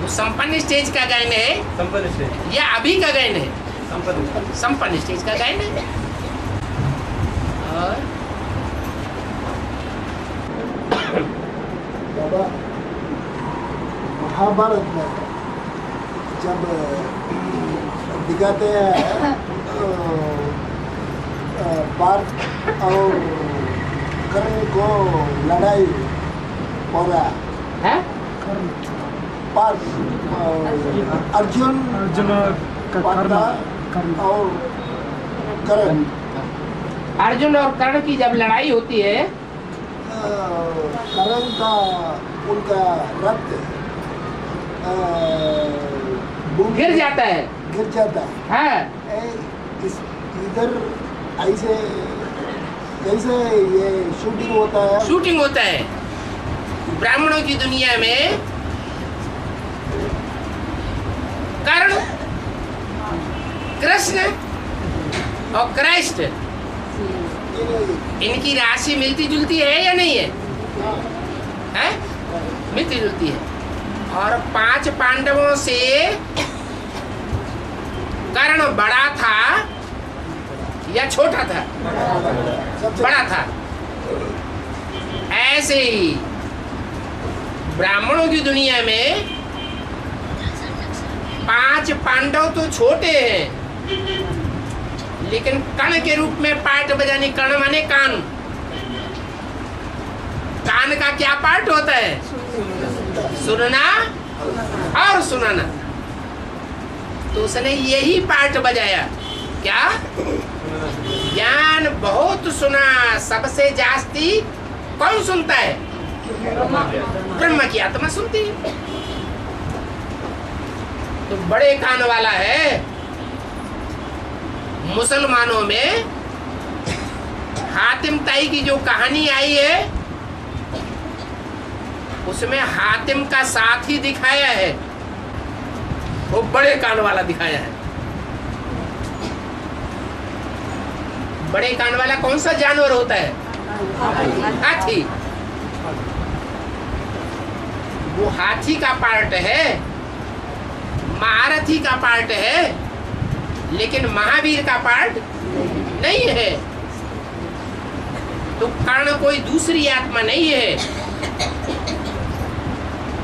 वो संपन्न स्टेज का गायन है, संपन्न स्टेज या अभी का गायन है? संपन्न संपन्न स्टेज का गायन है। और बाबा महाभारत में जब दिखाते हैं पार्थ और कर्ण को लड़ाई हो रहा है पार्थ अर्जुन पार्थ और कर्ण अर्जुन और कर्ण की जब लड़ाई होती है, कर्ण का उनका रथ गिर जाता है। गिर जाता है। इधर ऐसे कैसे ये शूटिंग होता है? शूटिंग होता है ब्राह्मणों की दुनिया में। कर्ण, कृष्ण और कृष्ण, इनकी राशि मिलती जुलती है या नहीं है? है? मिलती जुलती है। और 5 पांडवों से कर्ण बड़ा था या छोटा था? बड़ा था। ऐसे ही ब्राह्मणों की दुनिया में 5 पांडव तो छोटे हैं, लेकिन कर्ण के रूप में पार्ट बजाने। कर्ण माने कान। कान का क्या पार्ट होता है? सुनना और सुनाना। तो उसने यही पार्ट बजाया। क्या? ज्ञान बहुत सुना, सबसे जास्ती कौन सुनता है? ब्रह्म की आत्मा सुनती है। तो बड़े कान वाला है। मुसलमानों में हातिम ताई की जो कहानी आई है, उसमें हातिम का साथी दिखाया है, वो बड़े कान वाला दिखाया है। बड़े कान वाला कौन सा जानवर होता है? हाथी। वो हाथी का पार्ट है, महारथी का पार्ट है, लेकिन महावीर का पार्ट नहीं है। तो कर्ण कोई दूसरी आत्मा नहीं है।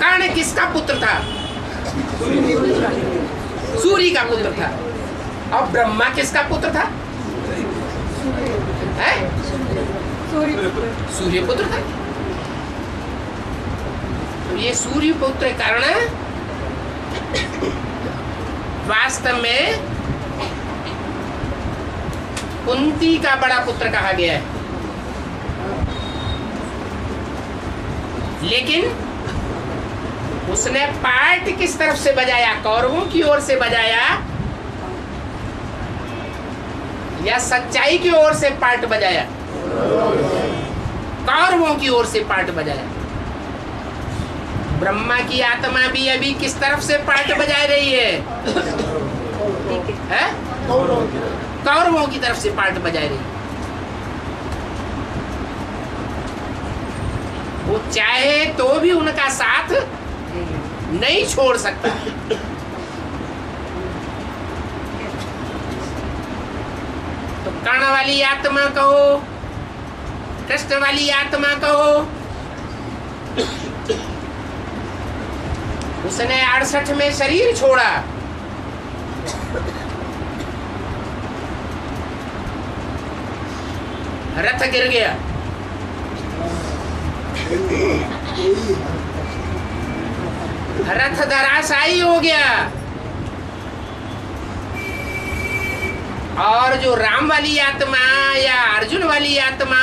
कर्ण किसका पुत्र था? सूर्य का पुत्र था। और ब्रह्मा किसका पुत्र था? है? सूर्य पुत्र था। तो ये सूर्य पुत्र कर्ण वास्तव में कुंती का बड़ा पुत्र कहा गया है। लेकिन उसने पार्ट किस तरफ से बजाया? कौरवों की ओर से बजाया या सच्चाई की ओर से पार्ट बजाया? कौरवों की ओर से पार्ट बजाया। ब्रह्मा की आत्मा भी अभी किस तरफ से पार्ट बजा रही है? है? कौरवों की तरफ से पार्ट बजा रही है। वो चाहे तो भी उनका साथ नहीं छोड़ सकता। तो कर्ण वाली आत्मा कहो, कृष्ण वाली आत्मा कहो, उसने 68 में शरीर छोड़ा। रथ गिर गया। रथ धराशायी हो गया। और जो राम वाली आत्मा या अर्जुन वाली आत्मा,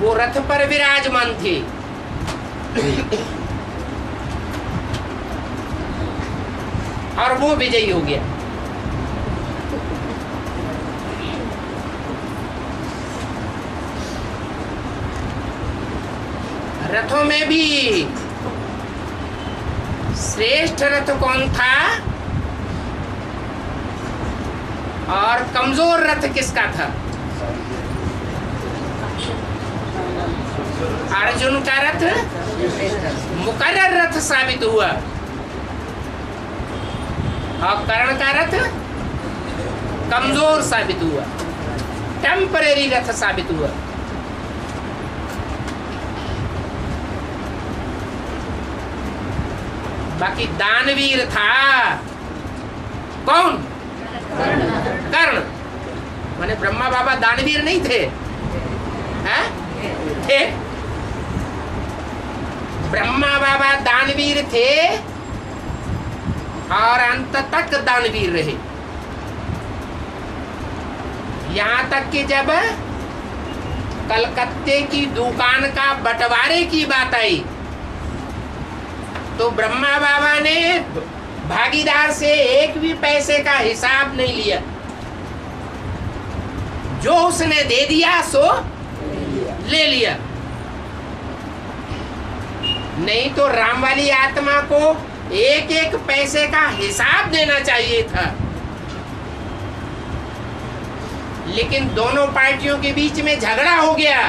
वो रथ पर विराजमान थी। और वो विजयी हो गया। रथों में भी श्रेष्ठ रथ कौन था और कमजोर रथ किसका था? अर्जुन का रथ मुकर्रर रथ साबित हुआ और कर्ण का रथ कमजोर साबित हुआ, टेम्परेरी रथ साबित हुआ। बाकी दानवीर था कौन? कर्ण। माने ब्रह्मा बाबा दानवीर नहीं थे, हैं? थे। ब्रह्मा बाबा दानवीर थे और अंत तक दानवीर रहे। यहाँ तक कि जब कलकत्ते की दुकान का बंटवारे की बात आई तो ब्रह्मा बाबा ने भागीदार से एक भी पैसे का हिसाब नहीं लिया, जो उसने दे दिया सो ले लिया। नहीं तो राम वाली आत्मा को एक एक पैसे का हिसाब देना चाहिए था, लेकिन दोनों पार्टियों के बीच में झगड़ा हो गया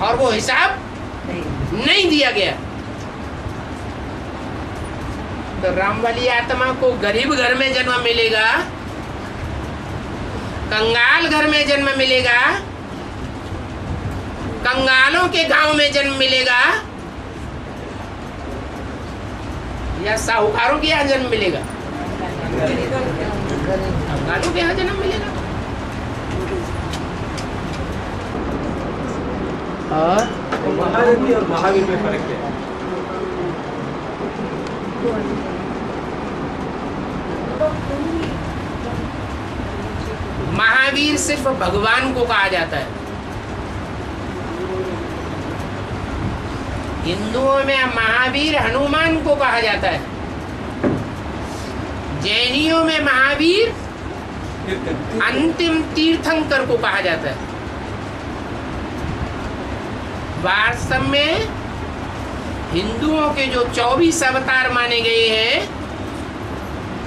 और वो हिसाब नहीं दिया गया। तो राम वाली आत्मा को गरीब घर में जन्म मिलेगा, कंगाल घर में जन्म मिलेगा, कंगालों के गांव में जन्म मिलेगा या साहूकारों के यहाँ जन्म मिलेगा? कंगालों के यहाँ जन्म मिलेगा। और महारथी और महावीर में फर्क है। महावीर सिर्फ भगवान को कहा जाता है। हिंदुओं में महावीर हनुमान को कहा जाता है। जैनियों में महावीर अंतिम तीर्थंकर को कहा जाता है। वास्तव में हिंदुओं के जो 24 अवतार माने गए हैं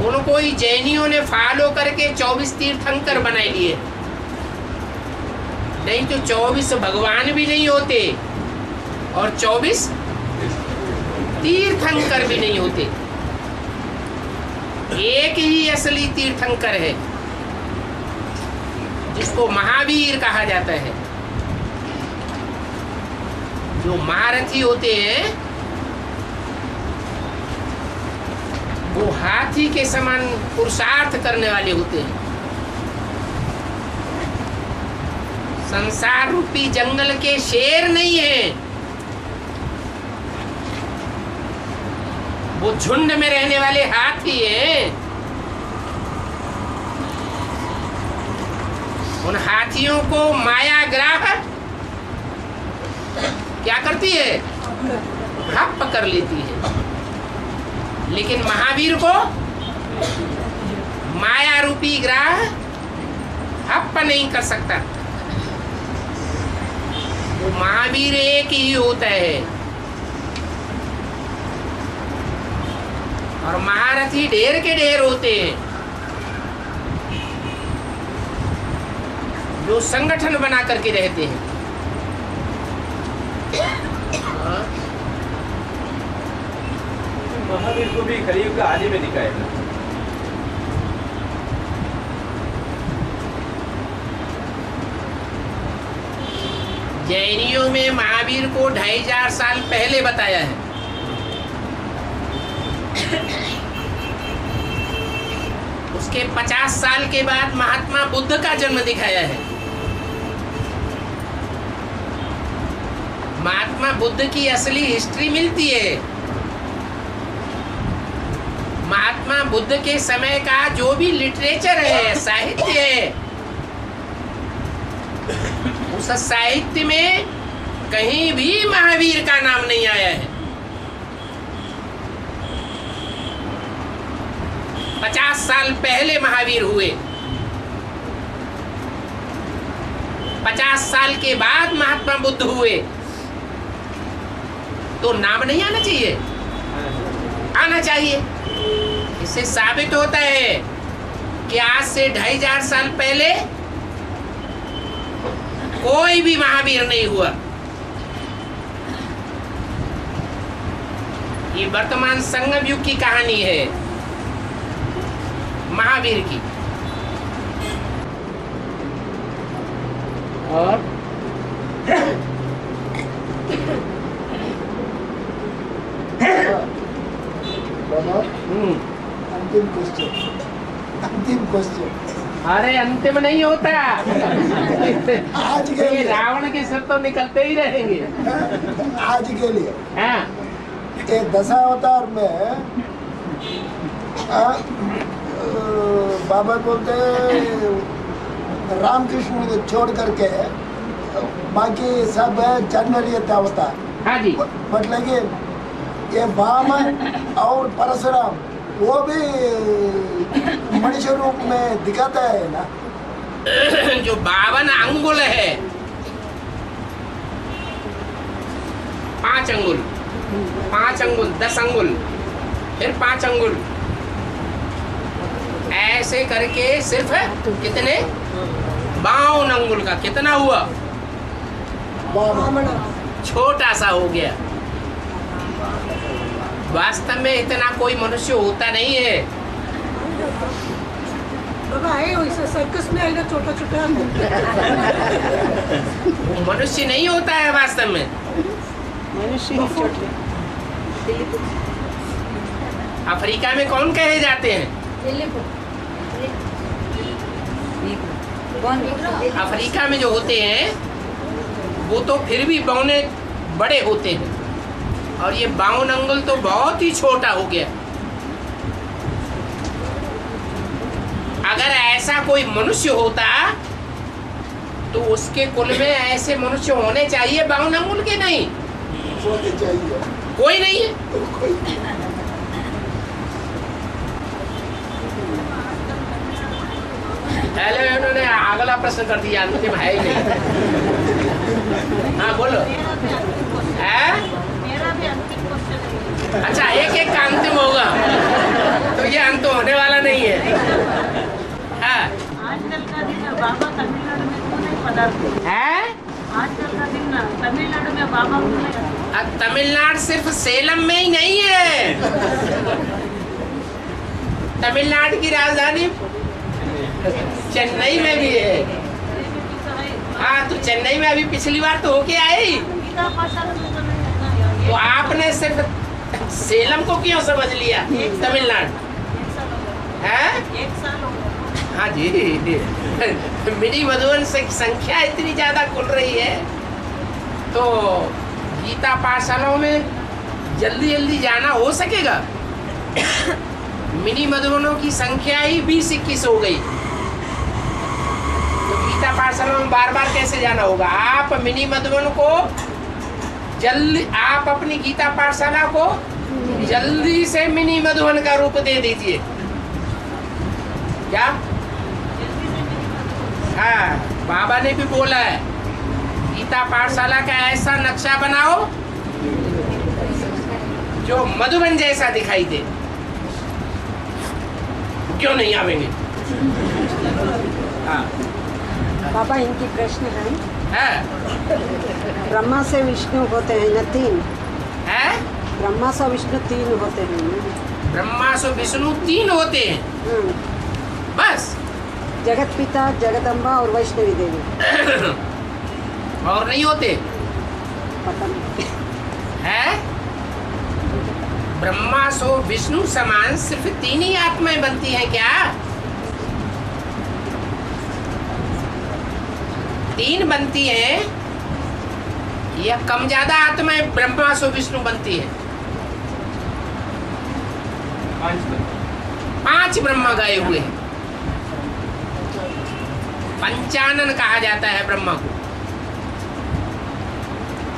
उनको ही जैनियों ने फॉलो करके 24 तीर्थंकर बनाए लिए। नहीं तो 24 भगवान भी नहीं होते और 24 तीर्थंकर भी नहीं होते। एक ही असली तीर्थंकर है जिसको महावीर कहा जाता है। जो महारथी होते हैं वो हाथी के समान पुरुषार्थ करने वाले होते हैं। संसार रूपी जंगल के शेर नहीं है, वो झुंड में रहने वाले हाथी हैं। उन हाथियों को माया ग्राह क्या करती है? हप कर लेती है। लेकिन महावीर को माया रूपी ग्राह हप नहीं कर सकता। वो महावीर एक ही होता है और महारथी ढेर के ढेर होते हैं जो संगठन बना करके रहते हैं। महावीर को भी कलयुग का आदि में दिखाएगा। जैनियों में महावीर को 2500 साल पहले बताया है। उसके 50 साल के बाद महात्मा बुद्ध का जन्म दिखाया है। महात्मा बुद्ध की असली हिस्ट्री मिलती है। महात्मा बुद्ध के समय का जो भी लिटरेचर है, साहित्य है, उस साहित्य में कहीं भी महावीर का नाम नहीं आया है। 50 साल पहले महावीर हुए, 50 साल के बाद महात्मा बुद्ध हुए, तो नाम नहीं आना चाहिए? आना चाहिए। इससे साबित होता है कि आज से 2500 साल पहले कोई भी महावीर नहीं हुआ। ये वर्तमान संगम युग की कहानी है महावीर की। और बाबा अंतिम क्वेश्चन। अरे अंतिम नहीं होता। आज के ये लिए रावण के सिर तो निकलते ही रहेंगे। आज के लिए हाँ ये दशावतार में बाबा बोलते हैं रामकृष्ण को छोड़ करके बाकी सब जनरल अवतार। हाँ जी, मतलब कि ये वामन और परशुराम वो भी मनुष्य रूप में दिखाता है ना। जो 52 अंगुल है, 5 अंगुल, 5 अंगुल, 10 अंगुल, फिर 5 अंगुल, ऐसे करके सिर्फ कितने 52 अंगुल का कितना हुआ? वामन छोटा सा हो गया। वास्तव में इतना कोई मनुष्य होता नहीं है। बाबा है वैसे सर्कस में आएगा छोटा छोटा। वो मनुष्य नहीं होता है वास्तव में। मनुष्य छोटे। अफ्रीका में कौन कहे जाते हैं? अफ्रीका में जो होते हैं वो तो फिर भी बौने बड़े होते हैं, और ये 52 अंगुल तो बहुत ही छोटा हो गया। अगर ऐसा कोई मनुष्य होता तो उसके कुल में ऐसे मनुष्य होने चाहिए 52 अंगुल के। नहीं, होने चाहिए, कोई नहीं है। पहले उन्होंने अगला प्रश्न कर दिया, अंतिम है ही नहीं। हाँ बोलो। है? अच्छा, एक एक का अंतिम होगा तो ये अंत होने वाला नहीं है। हाँ आजकल का दिन बाबा तमिलनाडु में क्यों नहीं पधारते? है? आजकल का दिन तमिलनाडु में बाबा क्यों नहीं आते? अब तमिलनाडु सिर्फ सेलम में ही नहीं है, तमिलनाडु की राजधानी चेन्नई में भी है। हाँ, तो चेन्नई में अभी पिछली बार तो होके आई, गीता पाठशाला में तो नहीं आता है। तो आपने सिर्फ सेलम को क्यों समझ लिया तमिलनाडु? है? एक साल हो गया। हाँ जी, मिनी मधुबन से संख्या इतनी ज्यादा खुल रही है, तो गीता पाठशालाओं में जल्दी जल्दी जाना हो सकेगा? मिनी मधुबनों की संख्या ही 20-21 हो गई, तो गीता पाठशाला में बार बार कैसे जाना होगा? आप मिनी मधुबन को जल्दी, आप अपनी गीता पाठशाला को जल्दी से मिनी मधुबन का रूप दे दीजिए। क्या? हाँ, बाबा ने भी बोला है, गीता पाठशाला का ऐसा नक्शा बनाओ जो मधुबन जैसा दिखाई दे। क्यों नहीं आवेंगे? हाँ। बाबा इनकी प्रश्न है, ब्रह्मा से विष्णु होते हैं ना 3? है? ब्रह्मा से विष्णु 3 होते हैं। ब्रह्मा से विष्णु 3 होते हैं, बस। जगत पिता, जगदम्बा और वैष्णवी देवी। और नहीं होते? पता नहीं। है? ब्रह्मा सो विष्णु समान सिर्फ 3 ही आत्माएं बनती हैं क्या? 3 बनती हैं, या कम ज्यादा आत्माएं ब्रह्मा सो विष्णु बनती है? 5 ब्रह्मा गए हुए हैं। पंचानन कहा जाता है ब्रह्मा को,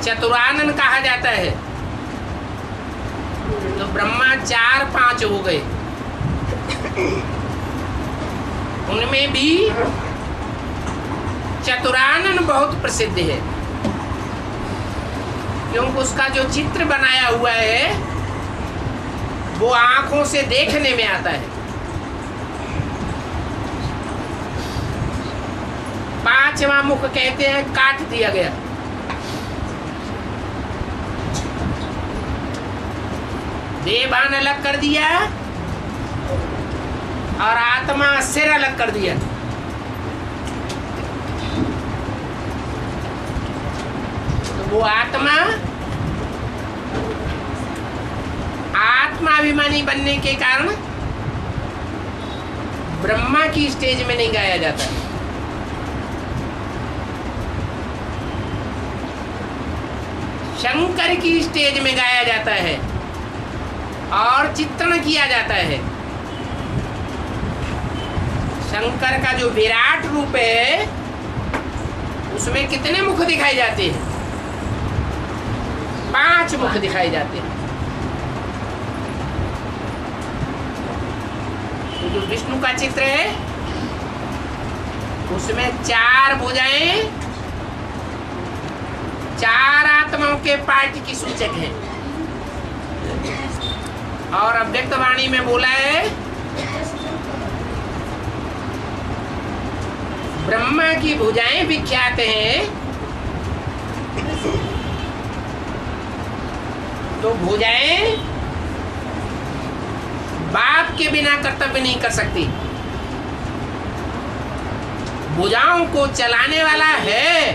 चतुरानन कहा जाता है। तो ब्रह्मा 4-5 हो गए। उनमें भी चतुरानन बहुत प्रसिद्ध है, क्योंकि उसका जो चित्र बनाया हुआ है वो आंखों से देखने में आता है। 5वां मुख कहते हैं काट दिया गया। देवान अलग कर दिया और आत्मा सिर अलग कर दिया। तो वो आत्माभिमानी बनने के कारण ब्रह्मा की स्टेज में नहीं गाया जाता। शंकर की स्टेज में गाया जाता है और चित्रण किया जाता है। शंकर का जो विराट रूप है उसमें कितने मुख दिखाई जाते हैं? 5 मुख दिखाई जाते हैं। तो जो विष्णु का चित्र है उसमें 4 भुजाएं 4 आत्माओं के पार्ट की सूचक है। और अव्यक्त वाणी में बोला है ब्रह्मा की भुजाएं विख्यात हैं। तो भुजाएं बाप के बिना कर्तव्य नहीं कर सकती। भुजाओं को चलाने वाला है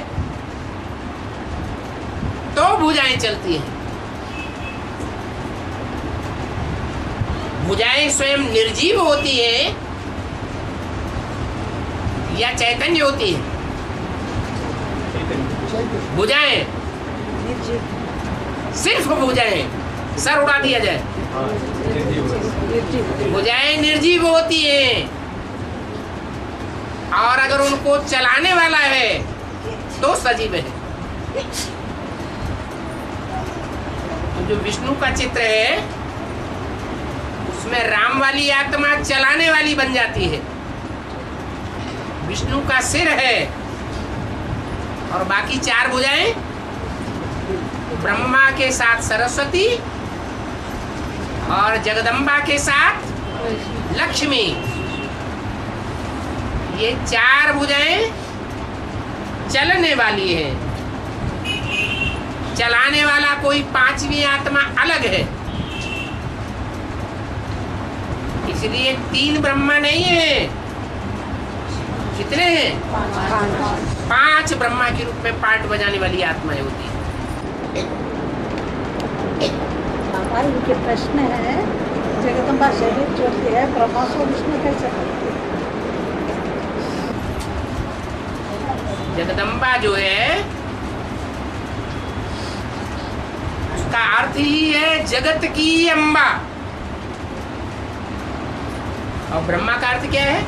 तो भुजाएं चलती हैं। भुजाएं स्वयं निर्जीव होती है या चैतन्य होती है? भुजाएं सिर्फ भुजाएं, सर उड़ा दिया जाए। भुजाएं निर्जीव होती हैं और अगर उनको चलाने वाला है तो सजीव है। तो जो विष्णु का चित्र है उसमें राम वाली आत्मा चलाने वाली बन जाती है। विष्णु का सिर है और बाकी 4 भुजाएं ब्रह्मा के साथ सरस्वती और जगदम्बा के साथ लक्ष्मी। ये 4 भुजाएं चलने वाली है। चलाने वाला कोई 5वीं आत्मा अलग है। इसलिए 3 ब्रह्मा नहीं है। कितने हैं? 5 ब्रह्मा के रूप में पार्ट बजाने वाली आत्माएं होती है। पापा इनके प्रश्न है, जगदम्बा शरीर छोड़ती है, ब्रह्मा को विष्णु कैसे करते हैं? जगदम्बा जो है उसका अर्थ ही है जगत की अम्बा। और ब्रह्मा का अर्थ क्या है?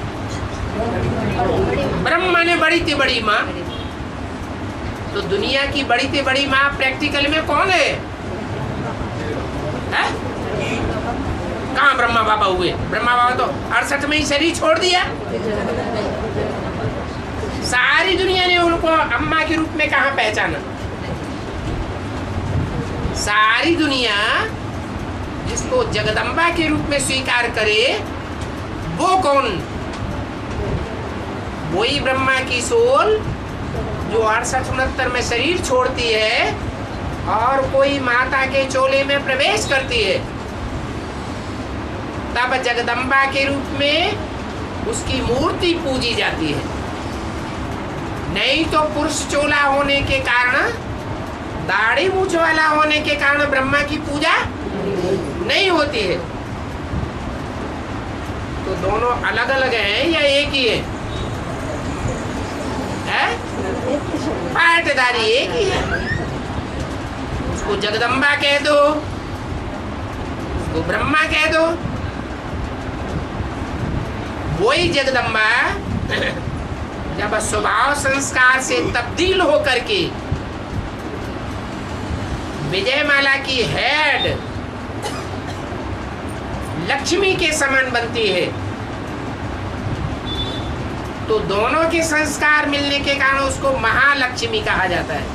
ब्रह्मा ने बड़ी से बड़ी माँ। तो दुनिया की बड़ी से बड़ी माँ प्रैक्टिकल में कौन है? कहाँ ब्रह्मा बाबा हुए? ब्रह्मा बाबा तो 68 में ही शरीर छोड़ दिया। सारी दुनिया ने उनको अम्मा के रूप में कहाँ पहचाना? सारी दुनिया जिसको जगदम्बा के रूप में स्वीकार करे वो कौन? वही ब्रह्मा की सोल जो 68-69 में शरीर छोड़ती है और कोई माता के चोले में प्रवेश करती है। तब जगदम्बा के रूप में उसकी मूर्ति पूजी जाती है। नहीं तो पुरुष चोला होने के कारण, दाढ़ी मूछ वाला होने के कारण ब्रह्मा की पूजा नहीं होती है। तो दोनों अलग अलग हैं या एक ही है? पाटदारी एक ही है। उसको जगदम्बा कह दो, उसको ब्रह्मा कह दो। वही जगदम्बा जब स्वभाव संस्कार से तब्दील होकर के विजयमाला की हेड लक्ष्मी के समान बनती है, तो दोनों के संस्कार मिलने के कारण उसको महालक्ष्मी कहा जाता है।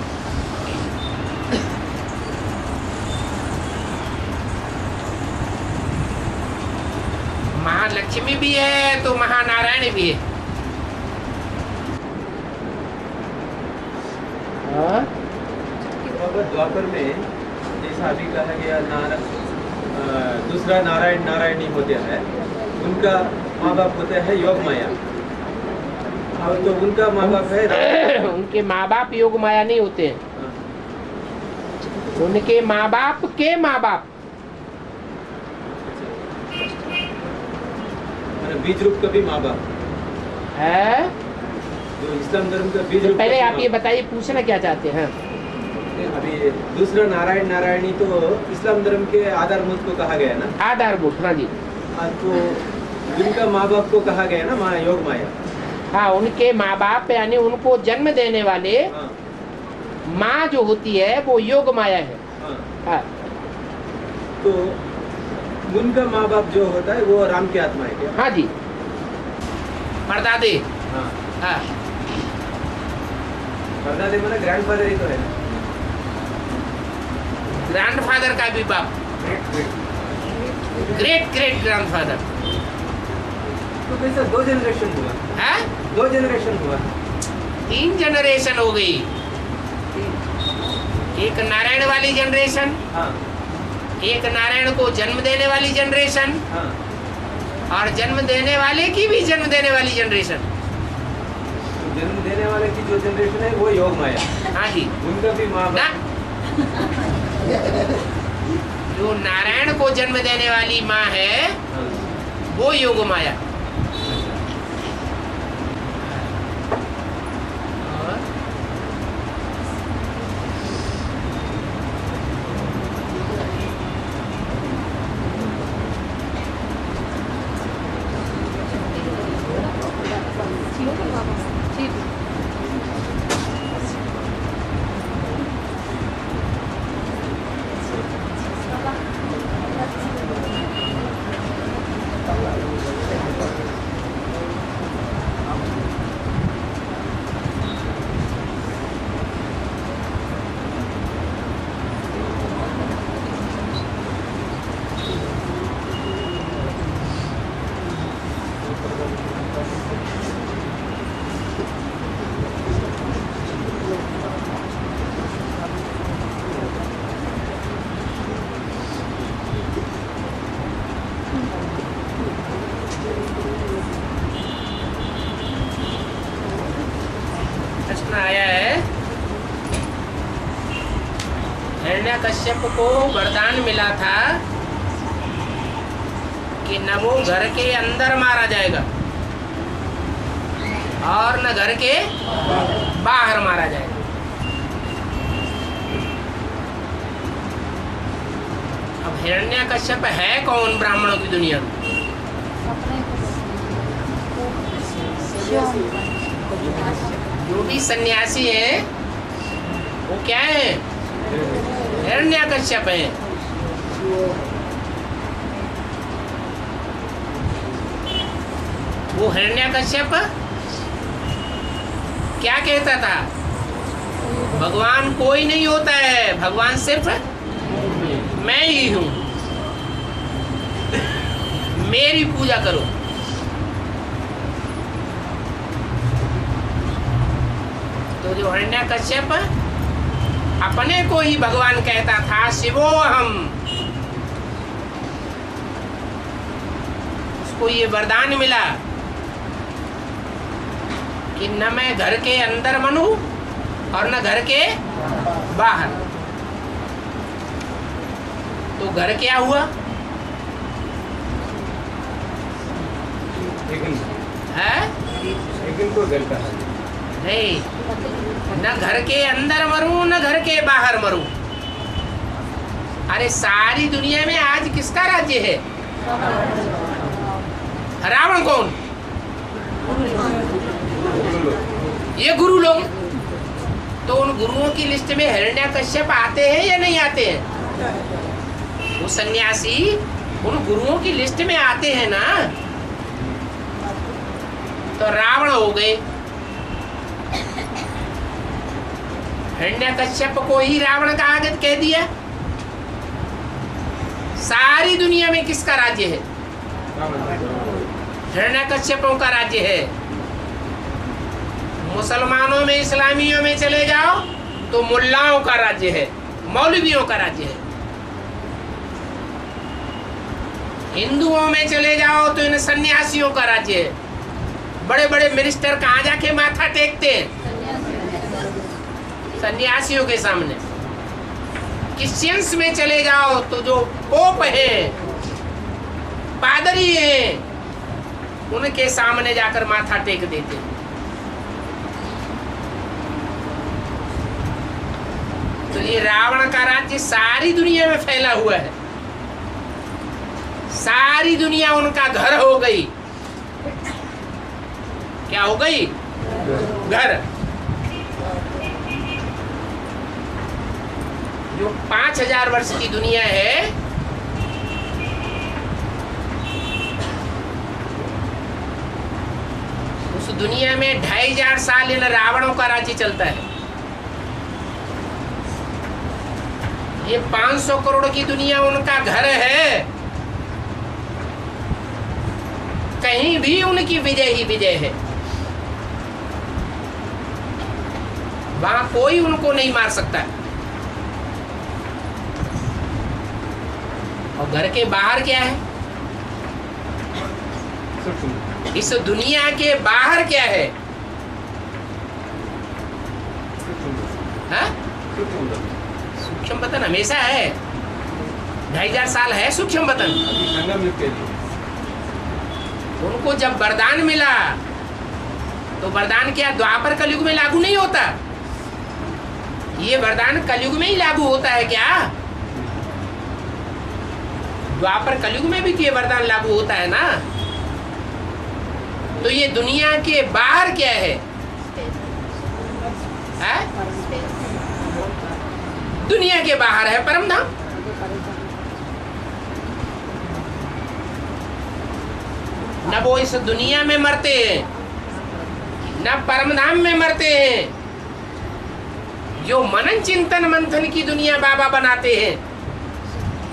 महालक्ष्मी भी है तो महानारायण भी है। द्वापर में जैसा अभी कहा गया नारद दूसरा नारायण नारायणी होते हैं, उनका माँ बाप होते हैं योग माया। और तो उनका माँ बाप है उनके माँ बाप योग माया नहीं होते हैं, उनके माँ बाप के माँ बाप बीज रूप का भी माँ बाप है। जो इस्लाम धर्म का बीज रूप पहले का आप ये बताइए, पूछना क्या चाहते हैं? अभी दूसरा नारायण नारायणी तो इस्लाम धर्म के आधारभूत को कहा गया ना, आधारभूत। हाँ जी, तो उनका माँ बाप को कहा गया ना माँ योग माया। हाँ, उनके माँ बाप यानी उनको जन्म देने वाले हाँ, माँ जो होती है वो योग माया है। हाँ। हाँ, तो उनका माँ बाप जो होता है वो राम की आत्मा है क्या? हाँ जी, परदादे। हाँ, हाँ, परदादे माना ग्रैंडफादर ही तो है ना। ग्रैंडफादर का भी बाप, ग्रेट ग्रेट ग्रैंडफादर तो कैसा 2 जनरेशन हुआ? है। 2 जनरेशन हुआ। 3 जनरेशन हो गई। एक नारायण वाली जनरेशन, हाँ, एक नारायण को जन्म देने वाली जनरेशन, हाँ। और जन्म देने वाले की भी जन्म देने वाली जनरेशन। तो जन्म देने वाले की जो जनरेशन है वो योग माया। हाँ जी, उनका भी माँ ना बाप। जो नारायण को जन्म देने वाली माँ है हाँ। वो योग माया। और प्रश्न आया है, हिरण्यकश्यप को वरदान मिला था कि न वो घर के अंदर मारा जाएगा और न घर के बाहर मारा जाएगा। अब हिरण्यकश्यप है कौन ब्राह्मणों की दुनिया में? जो भी सन्यासी हैं वो क्या है? हिरण्यकश्यप हैं। वो हिरण्यकश्यप क्या कहता था? भगवान कोई नहीं होता है, भगवान सिर्फ मैं ही हूँ, मेरी पूजा करो। तो जो हिरण्यकश्यप अपने को ही भगवान कहता था, शिवोहम, उसको ये वरदान मिला कि न मैं घर के अंदर बनूं और न घर के बाहर। तो घर क्या हुआ है? लेकिन को घर का नहीं, न घर के अंदर मरूं न घर के बाहर मरूं। अरे सारी दुनिया में आज किसका राज्य है? रावण कौन? ये गुरु लोग। तो उन गुरुओं की लिस्ट में हिरण्यकश्यप आते हैं या नहीं आते हैं? वो सन्यासी उन गुरुओं की लिस्ट में आते हैं ना। तो रावण हो गए, हिरण्यकश्यप को ही रावण का आगत कह दिया। सारी दुनिया में किसका राज्य है? हिरण्यकश्यपों का राज्य है। मुसलमानों में, इस्लामियों में चले जाओ तो मुल्लाओं का राज्य है, मौलवियों का राज्य है। हिंदुओं में चले जाओ तो इन सन्यासियों का राज्य है। बड़े बड़े मिनिस्टर कहाँ जाके माथा टेकते हैं? सन्यासियों के सामने। क्रिश्चियंस में चले जाओ तो जो पोप है, पादरी है, उनके सामने जाकर माथा टेक देते हैं। तो ये रावण का राज्य सारी दुनिया में फैला हुआ है। सारी दुनिया उनका घर हो गई। क्या हो गई? घर। जो 5000 वर्ष की दुनिया है, उस दुनिया में 2500 साल इन रावणों का राज्य चलता है। ये 500 करोड़ की दुनिया उनका घर है। कहीं भी उनकी विजय ही विजय है। वहां कोई उनको नहीं मार सकता। और घर के बाहर क्या है? इस दुनिया के बाहर क्या है? सूक्ष्म वतन हमेशा है। 2500 साल है सूक्ष्म वतन। उनको जब वरदान मिला तो वरदान क्या द्वापर कलयुग में लागू नहीं होता? ये वरदान कलयुग में ही लागू होता है क्या? द्वापर कलयुग में भी ये वरदान लागू होता है ना। तो ये दुनिया के बाहर क्या है? दुनिया के बाहर है परम धाम। न वो इस दुनिया में मरते हैं, न परम धाम में मरते हैं। जो मनन चिंतन मंथन की दुनिया बाबा बनाते हैं,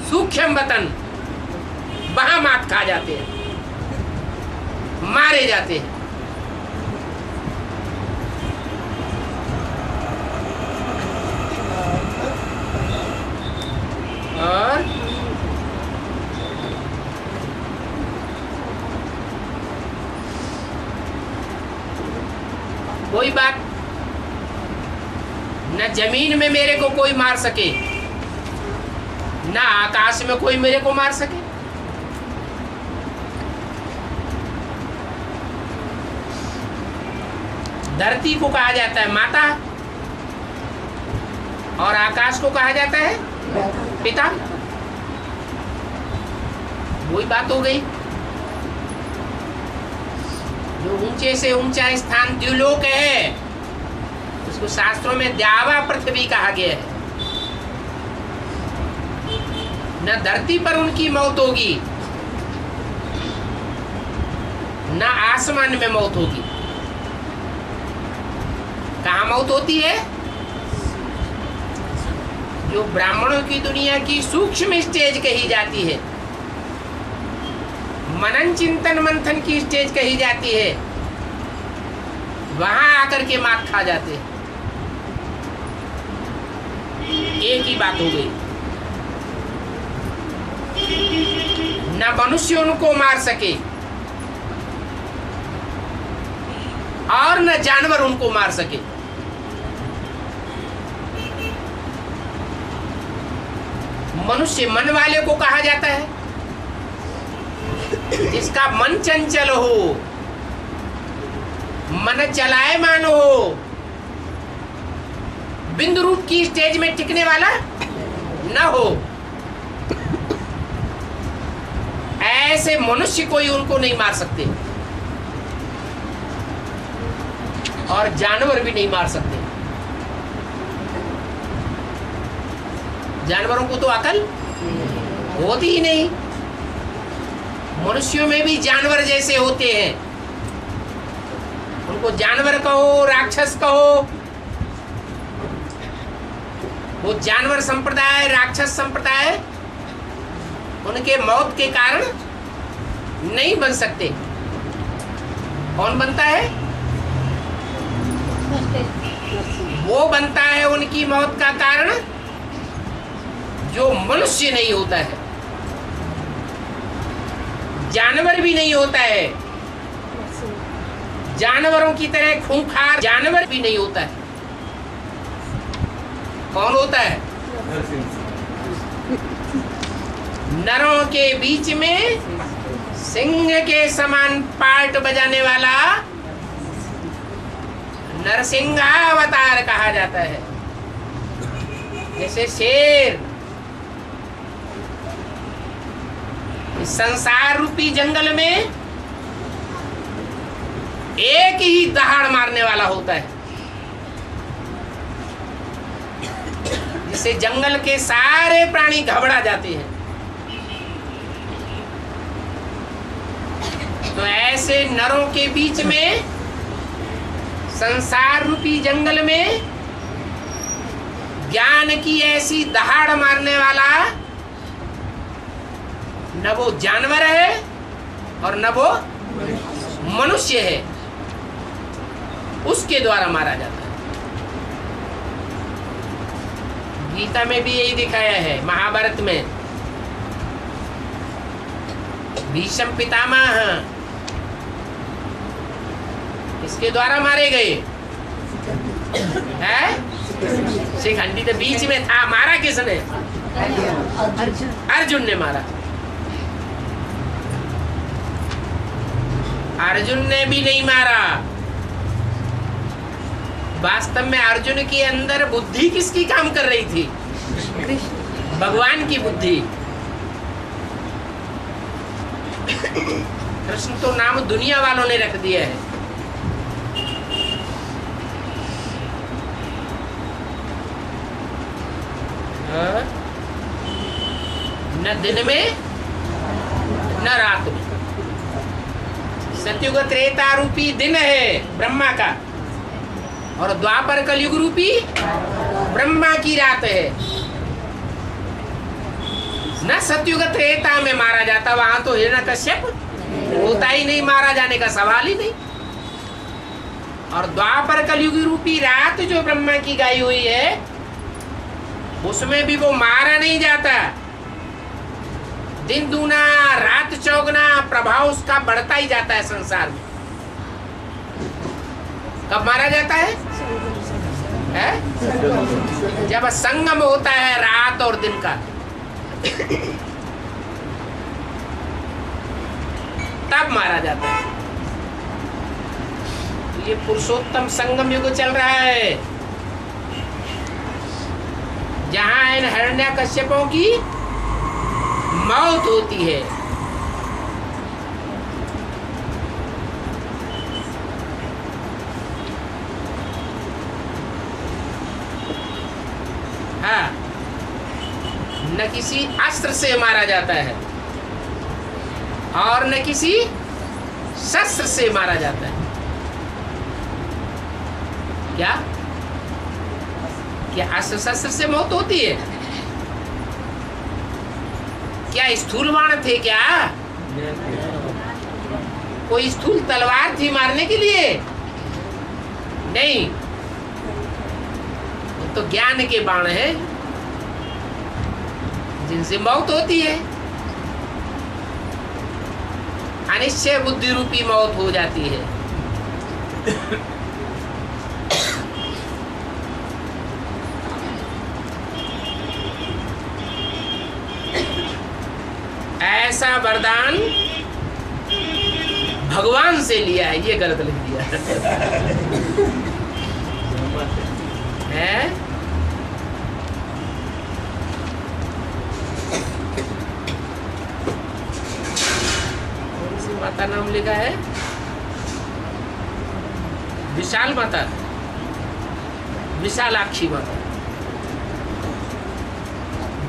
सूक्ष्म वतन, वहां मात खा जाते हैं, मारे जाते हैं। और कोई बात न जमीन में मेरे को कोई मार सके, न आकाश में कोई मेरे को मार सके। धरती को कहा जाता है माता और आकाश को कहा जाता है पिता। वही बात हो गई। जो ऊंचे से ऊंचा स्थान द्युलोक है, उसको शास्त्रों में द्यावा पृथ्वी कहा गया है। न धरती पर उनकी मौत होगी, न आसमान में मौत होगी। कहाँ मौत होती है? जो ब्राह्मणों की दुनिया की सूक्ष्म स्टेज कही जाती है, मनन चिंतन मंथन की स्टेज कही जाती है, वहां आकर के मात खा जाते हैं। एक ही बात हो गई। न मनुष्य उनको मार सके और न जानवर उनको मार सके। मनुष्य मन वाले को कहा जाता है, जिसका मन चंचल हो, मन चलायमान हो, बिंदु रूप की स्टेज में टिकने वाला न हो। ऐसे मनुष्य कोई उनको नहीं मार सकते और जानवर भी नहीं मार सकते। जानवरों को तो अकल होती ही नहीं। मनुष्यों में भी जानवर जैसे होते हैं, उनको जानवर कहो, राक्षस कहो। वो जानवर संप्रदाय, राक्षस संप्रदाय उनके मौत के कारण नहीं बन सकते। कौन बनता है? वो बनता है उनकी मौत का कारण जो मनुष्य नहीं होता है। जानवर भी नहीं होता है, जानवरों की तरह खूंखार जानवर भी नहीं होता है। कौन होता है? नरों के बीच में सिंह के समान पार्ट बजाने वाला नरसिंहावतार कहा जाता है। जैसे शेर इस संसार रूपी जंगल में एक ही दहाड़ मारने वाला होता है, जिससे जंगल के सारे प्राणी घबरा जाते हैं। तो ऐसे नरों के बीच में संसार रूपी जंगल में ज्ञान की ऐसी दहाड़ मारने वाला न वो जानवर है और न वो मनुष्य है, उसके द्वारा मारा जाता है। गीता में भी यही दिखाया है। महाभारत में भीष्म पितामह इसके द्वारा मारे गए हैं। शिखंडी तो बीच में था, मारा किसने? अर्जुन ने मारा। अर्जुन ने भी नहीं मारा। वास्तव में अर्जुन के अंदर बुद्धि किसकी काम कर रही थी? भगवान की बुद्धि। कृष्ण तो नाम दुनिया वालों ने रख दिया है। न दिन में न रात में। सतयुग त्रेता रूपी दिन है ब्रह्मा का, और द्वापर कलयुग रूपी ब्रह्मा की रात है। न सतयुग त्रेता में मारा जाता, वहां तो हिरण्यकश्यप होता ही नहीं, मारा जाने का सवाल ही नहीं। और द्वापर कलयुग रूपी रात जो ब्रह्मा की गाई हुई है, उसमें भी वो मारा नहीं जाता। दिन दूना रात चौगुना प्रभाव उसका बढ़ता ही जाता है संसार में। कब मारा जाता है? जब संगम होता है रात और दिन का, तब मारा जाता है। ये पुरुषोत्तम संगम युग चल रहा है, जहां इन हिरण्यकश्यपों की मौत होती है। हाँ, न किसी अस्त्र से मारा जाता है और न किसी शस्त्र से मारा जाता है। क्या क्या अस्त्र शस्त्र से मौत होती है? क्या स्थूल बाण थे? क्या कोई स्थूल तलवार थी मारने के लिए? नहीं, तो ज्ञान के बाण है जिनसे मौत होती है। अनिश्चय बुद्धि रूपी मौत हो जाती है। ऐसा वरदान भगवान से लिया है, ये गलत लिख दिया है। माता नाम लिखा है विशाल माता, विशालाक्षी माता।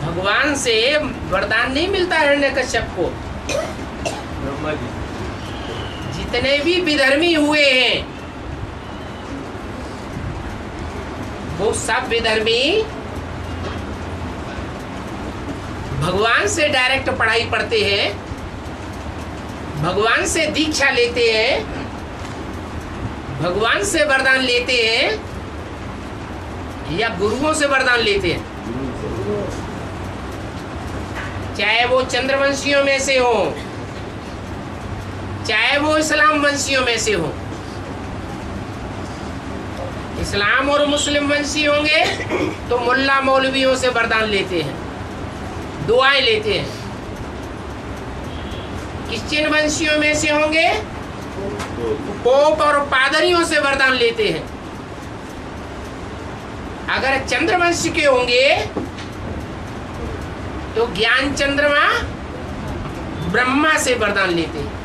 भगवान से वरदान नहीं मिलता हिरण्यकश्यप को। जितने भी विधर्मी हुए हैं, वो सब विधर्मी भगवान से डायरेक्ट पढ़ाई पढ़ते हैं, भगवान से दीक्षा लेते हैं, भगवान से वरदान लेते हैं, या गुरुओं से वरदान लेते हैं। चाहे वो चंद्रवंशियों में से हो, चाहे वो इस्लाम वंशियों में से हो। इस्लाम और मुस्लिम वंशी होंगे तो मुल्ला मौलवियों से वरदान लेते हैं, दुआएं लेते हैं। क्रिश्चियन वंशियों में से होंगे पोप और पादरियों से वरदान लेते हैं। अगर चंद्रवंश के होंगे तो ज्ञान चंद्रमा ब्रह्मा से वरदान लेते हैं।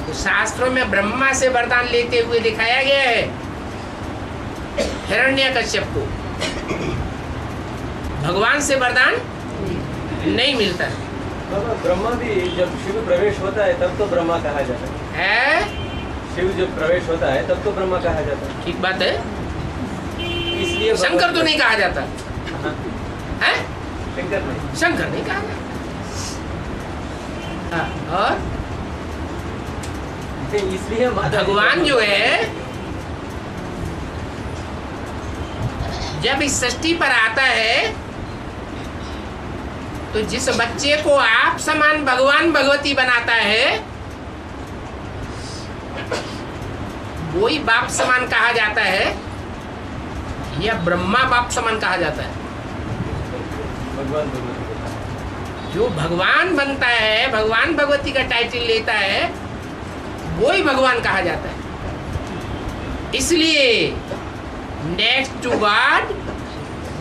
तो शास्त्रों में ब्रह्मा से वरदान लेते हुए दिखाया गया है हिरण्यकश्यप को। भगवान से वरदान नहीं मिलता है। बाबा ब्रह्मा भी जब शिव प्रवेश होता है तब तो ब्रह्मा कहा जाता है। शिव जब प्रवेश होता है तब तो ब्रह्मा कहा जाता है। ठीक बात है, इसलिए शंकर तो नहीं कहा जाता है, शंकर नहीं, शंकर नहीं कहा जाता। और इसलिए भगवान जो है जब इस सृष्टि पर आता है तो जिस बच्चे को आप समान भगवान भगवती बनाता है वही बाप समान कहा जाता है या ब्रह्मा बाप समान कहा जाता है। जो भगवान बनता है, भगवान भगवती का टाइटल लेता है, वही भगवान कहा जाता है। इसलिए नेक्स्ट टू गॉड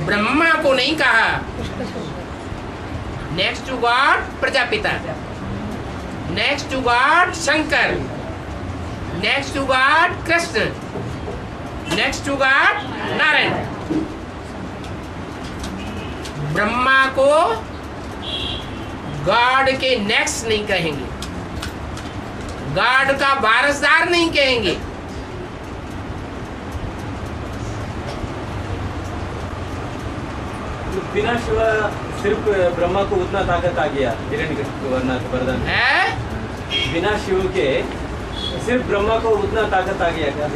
ब्रह्मा को नहीं कहा, next to God Prajapita, next to God Shankar, next to God Krishna, next to God Narayan. Brahma को गॉड के नेक्स्ट नहीं कहेंगे, गॉड का वारसदार नहीं कहेंगे। बिना शिव सिर्फ ब्रह्मा को उतना ताकत आ गया वरदान है बिना शिव के सिर्फ ब्रह्मा को उतना ताकत आ गया क्या?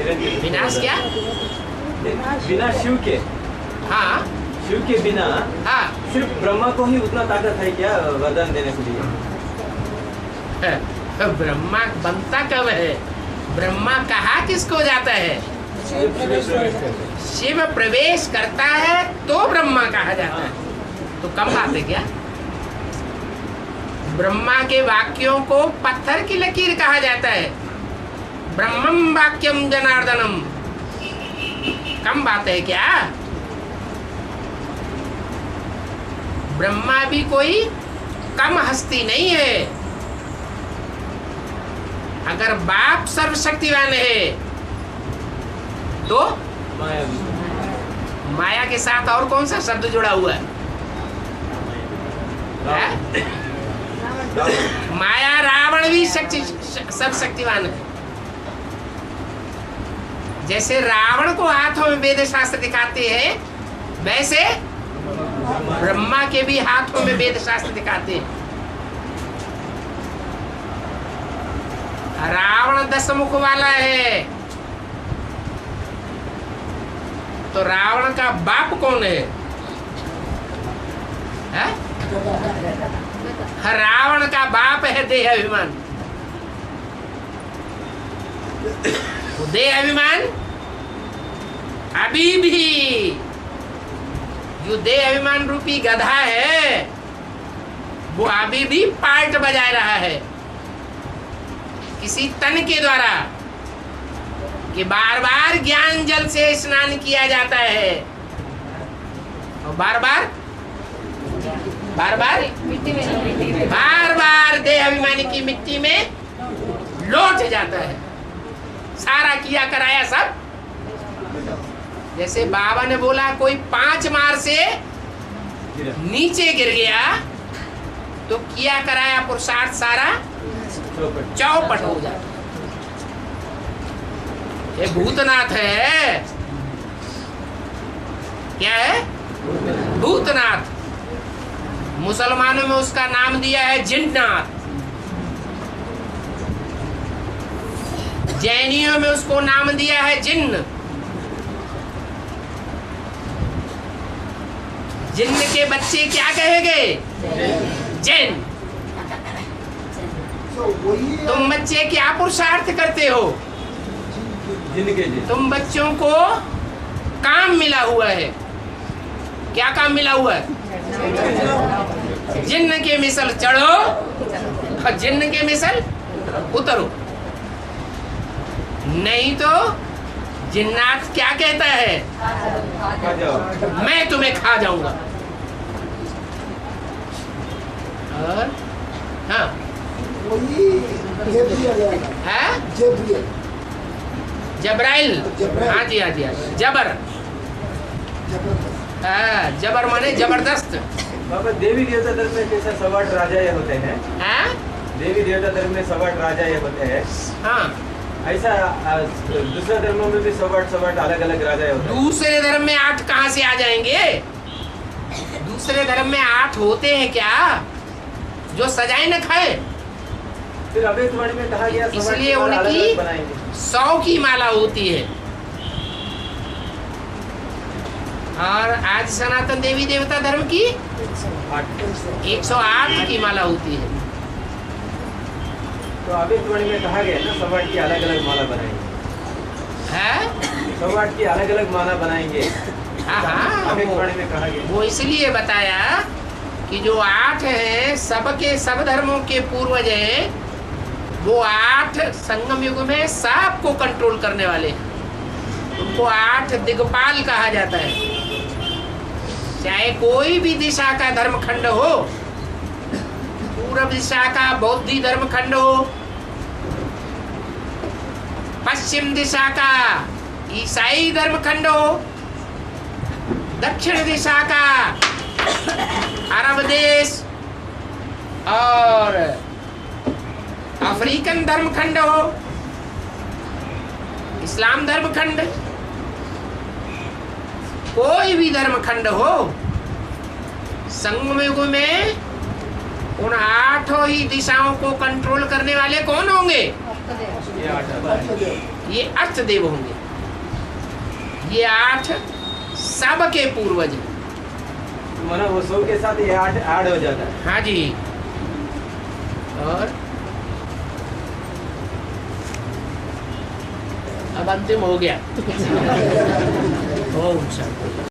विनाश क्या? बिना शिव के, हाँ शिव के बिना हाँ सिर्फ ब्रह्मा को ही उतना ताकत है क्या वरदान देने के लिए? तो ब्रह्मा बनता कब है? ब्रह्मा कहा किसको जाता है? शिव प्रवेश करता है तो ब्रह्मा कहा जाता है। तो कम बात है क्या? ब्रह्मा के वाक्यों को पत्थर की लकीर कहा जाता है। ब्रह्मम वाक्यम जनार्दनम, कम बात है क्या? ब्रह्मा भी कोई कम हस्ती नहीं है। अगर बाप सर्वशक्तिवान है तो माया के साथ और कौन सा शब्द जुड़ा हुआ है? माया रावण भी सर्वशक्तिवान है। जैसे रावण को हाथों में वेद शास्त्र दिखाते हैं, वैसे ब्रह्मा के भी हाथों में वेद शास्त्र दिखाते हैं। रावण 10 मुख वाला है, तो रावण का बाप कौन है? रावण का बाप है देह अभिमान। देह अभिमान अभी भी जो देह अभिमान रूपी गधा है वो अभी भी पार्ट बजा रहा है किसी तन के द्वारा, कि बार बार ज्ञान जल से स्नान किया जाता है और बार बार देह अभिमानी की मिट्टी में लौट जाता है। सारा किया कराया सब। जैसे बाबा ने बोला कोई 5 मार से नीचे गिर गया तो किया कराया पुरुषार्थ सारा चौपट हो जाता। ये भूतनाथ है। क्या है? भूतनाथ। मुसलमानों में उसका नाम दिया है जिन्नाथ, जैनियों में उसको नाम दिया है जिन्न। जिन्न के बच्चे क्या कहे गए? जैन। तो वही है। तुम बच्चे क्या पुरुषार्थ करते हो? जिनके जी तुम बच्चों को काम मिला हुआ है। क्या काम मिला हुआ है? जिन्न के मिसल चढ़ो और जिन्न के मिसल उतरो। नहीं तो जिन्नात क्या कहता है? आ जाओ। मैं तुम्हें खा जाऊंगा। और हाँ वही गेब्रियल है जेब्रियल जबराइल। जबराइल। हाँ जी हाँ जी हाँ जी। जबर। जबरदस्त। हाँ जबर माने जबरदस्त। बाबा देवी देवता धर्म में कैसा सवाट राजा ये होते हैं? हाँ देवी देवता धर्म में सवाट राजा ये होते हैं, हाँ। ऐसा दूसरे धर्मों में भी सवाट सवाट अलग अलग राजा होते हैं। दूसरे धर्म में 8 कहाँ से आ जाएंगे? दूसरे धर्म में 8 होते हैं क्या जो सजाए न खाए? फिर अभेदवाणी में कहा गया सवाट इसलिए के बाल उनकी अलग-अलग बनाएंगे। 100 की माला होती है। और आज सनातन देवी देवता धर्म की 108 की माला होती है। तो अभेदवाणी में कहा गया ना सवाट की अलग अलग माला बनाएंगे, है सवाट की अलग अलग माला बनाएंगे। हाँ अभेदवाणी में कहा गया। वो इसलिए बताया कि जो 8 हैं सबके सब धर्मों के पूर्वज हैं, वो 8 संगम युग में सबको कंट्रोल करने वाले हैं। उनको 8 दिग्पाल कहा जाता है। चाहे कोई भी दिशा का धर्मखंड हो, पूर्व दिशा का बौद्धी धर्मखंड हो, पश्चिम दिशा का ईसाई धर्मखंड हो, दक्षिण दिशा का अरब देश और अफ्रीकन धर्मखंड हो, इस्लाम धर्मखंड, कोई भी धर्मखंड हो, संगम युग में उन 8 ही दिशाओं को कंट्रोल करने वाले कौन होंगे? ये 8 आधार। ये अष्टदेव होंगे। ये 8 सबके पूर्वज हैं। माना वो 100 के साथ ये 8 ऐड हो जाता है। हाँ जी। और अब अंतिम हो गया। ओम शांति।